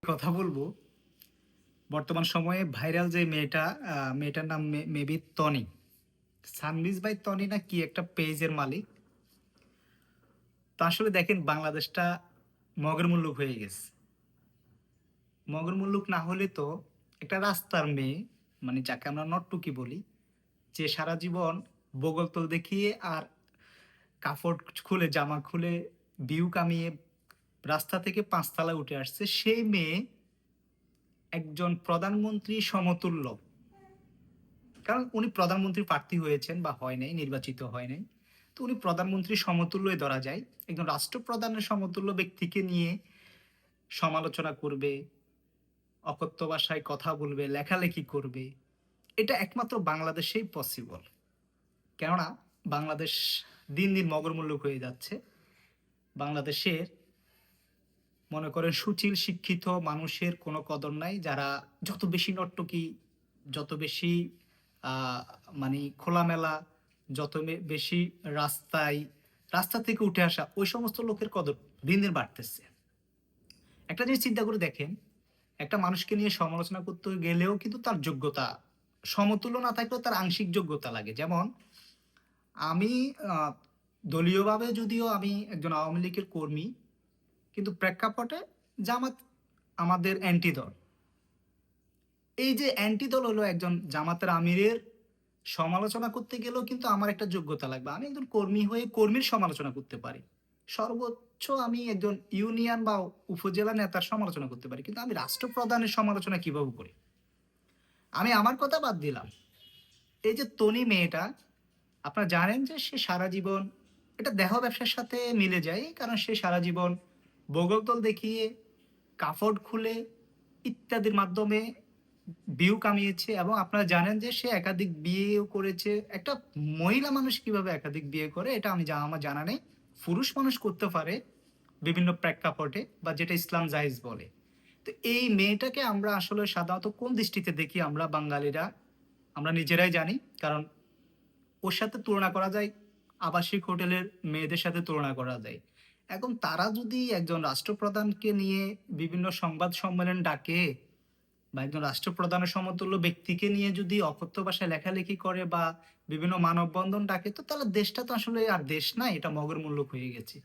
কথা বলবো। বর্তমান সময়ে ভাইরাল যে মেয়েটার নাম মেবি তনি। সানবিজ বাই তনি না কি একটা পেজের মালিক। তো আসলে দেখেন বাংলাদেশটা মগের মুল্লুক হয়ে গেছে। মগের মুল্লুক না হলে তো একটা রাস্তার মেয়ে, মানে যাকে আমরা নর্তকী বলি, যে সারা জীবন বগলতল দেখিয়ে আর কাপড় খুলে জামা খুলে ভিউ কামিয়ে রাস্তা থেকে পাঁচতলায় উঠে আসছে, সেই মেয়ে একজন প্রধানমন্ত্রী সমতুল্য। কারণ উনি প্রধানমন্ত্রী প্রার্থী হয়েছেন বা হয় নাই, নির্বাচিত হয় নাই। তো উনি প্রধানমন্ত্রী সমতুল্যই ধরা যায়। একজন রাষ্ট্রপ্রধানের সমতুল্য ব্যক্তিকে নিয়ে সমালোচনা করবে, অকথ্য ভাষায় কথা বলবে, লেখালেখি করবে, এটা একমাত্র বাংলাদেশেই পসিবল। কেননা বাংলাদেশ দিন দিন মগরমুল্লুক হয়ে যাচ্ছে। বাংলাদেশের মনে করেন সুচিল শিক্ষিত মানুষের কোনো কদর নাই। যারা যত বেশি নর্তকী, যত বেশি আহ, মানে খোলামেলা, বেশি রাস্তায়, রাস্তা থেকে উঠে আসা, ওই সমস্ত লোকের কদর দিন দিন বাড়তেছে। একটা জিনিস চিন্তা করে দেখেন, একটা মানুষকে নিয়ে সমালোচনা করতে গেলেও কিন্তু তার যোগ্যতা সমতুল্য না থাকলেও তার আংশিক যোগ্যতা লাগে। যেমন আমি আহ, দলীয়ভাবে যদিও আমি একজন আওয়ামী লীগের কর্মী, কিন্তু প্রেক্ষাপটে জামাত আমাদের অ্যান্টি দল। এই যে অ্যান্টি দল হলো, একজন জামাতের আমিরের সমালোচনা করতে গেলেও কিন্তু আমার একটা যোগ্যতা লাগবে। আমি একজন কর্মী হয়ে কর্মীর সমালোচনা করতে পারি, সর্বোচ্চ আমি একজন ইউনিয়ন বা উপজেলা নেতার সমালোচনা করতে পারি, কিন্তু আমি রাষ্ট্রপ্রধানের সমালোচনা কিভাবে করি? আমি আমার কথা বাদ দিলাম, এই যে তনি মেয়েটা, আপনারা জানেন যে সে সারা জীবন, এটা দেহ ব্যবসার সাথে মিলে যায়, কারণ সে সারা জীবন বগলতল দেখিয়ে, কাপড় খুলে ইত্যাদির মাধ্যমে ভিউ কামিয়েছে। এবং আপনারা জানেন যে সে একাধিক বিয়েও করেছে। একটা মহিলা মানুষ কিভাবে একাধিক বিয়ে করে এটা আমার জানা নেই। পুরুষ মানুষ করতে পারে বিভিন্ন প্রেক্ষাপটে, বা যেটা ইসলাম জায়েজ বলে। তো এই মেয়েটাকে আমরা আসলে সাধারণত কোন দৃষ্টিতে দেখি আমরা বাঙালিরা, আমরা নিজেরাই জানি। কারণ ওর সাথে তুলনা করা যায়, আবাসিক হোটেলের মেয়েদের সাথে তুলনা করা যায়। এখন তারা যদি একজন রাষ্ট্রপ্রধানকে নিয়ে বিভিন্ন সংবাদ সম্মেলন ডাকে, বা একজন রাষ্ট্রপ্রধানের সমতুল্য ব্যক্তিকে নিয়ে যদি অকথ্য ভাষায় লেখালেখি করে বা বিভিন্ন মানববন্ধন ডাকে, তো তাহলে দেশটা তো আসলে আর দেশ নাই, এটা মগর মুল্লুক হয়ে গেছে।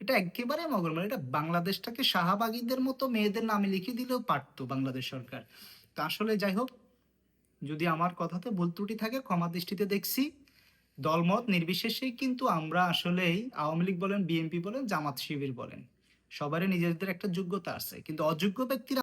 এটা একেবারে মগর মুল্লুক। এটা বাংলাদেশটাকে শাহবাগীদের মতো মেয়েদের নামে লিখে দিলেও পারতো বাংলাদেশ সরকার। তো আসলে যাই হোক, যদি আমার কথাতে ভুল ত্রুটি থাকে ক্ষমা দৃষ্টিতে দেখছি। দলমত নির্বিশেষেই কিন্তু আমরা আসলেই আওয়ামী লীগ বলেন, বিএনপি বলেন, জামাত শিবির বলেন, সবারই নিজেদের একটা যোগ্যতা আছে, কিন্তু অযোগ্য ব্যক্তিরা